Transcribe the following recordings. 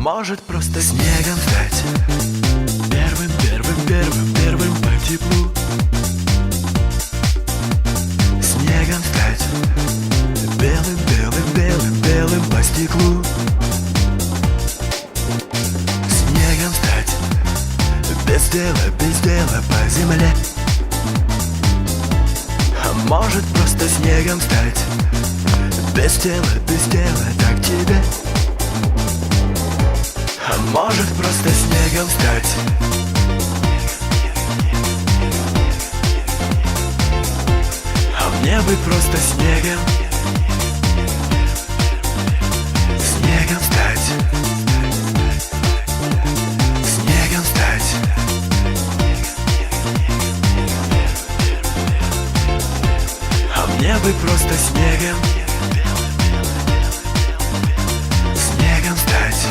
Может просто снегом стать первым, первым, первым, первым по теплу. Снегом стать белым, белым, белым, белым по стеклу. Снегом стать без дела по земле. А может просто снегом стать без тела, так тебе. А может просто снегом стать. А мне бы просто снегом. Снегом стать. Снегом стать. А мне бы просто снегом. Снегом стать.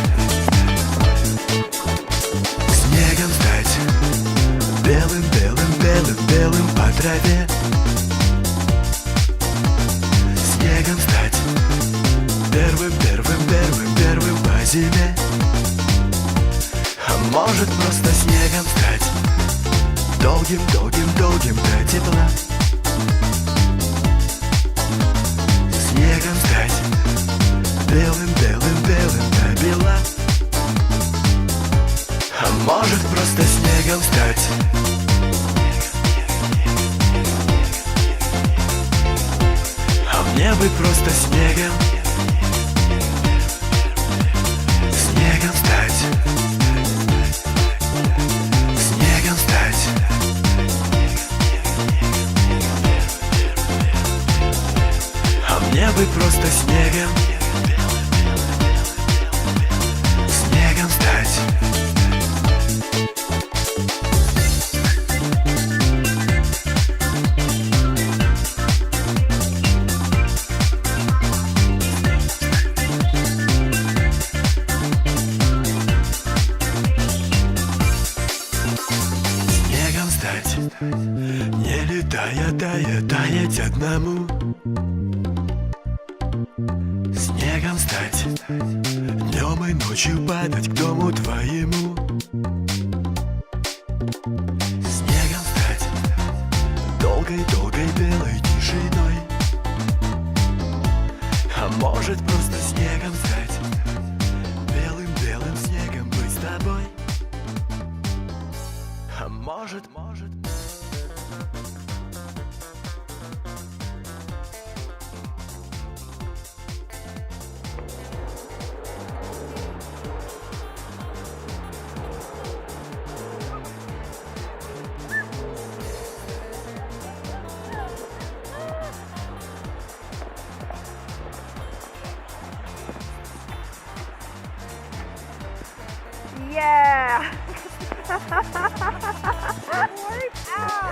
Снегом стать белым, белым, белым, белым по траве. Снегом стать первым, первым, первым, первым по зиме. А может просто снегом стать долгим, долгим, долгим до тепла. Снегом стать белым, белым, белым до бела. А может просто снегом стать. А мне бы просто снегом. Снегом стать. Снегом стать. А мне бы просто снегом. Снегом стать. Не летая, таять одному. Снегом стать, днем и ночью падать к дому твоему. Снегом стать, долгой-долгой белой тишиной. А может просто снегом стать, белым-белым снегом быть с тобой. А может. Yeah! Worked out!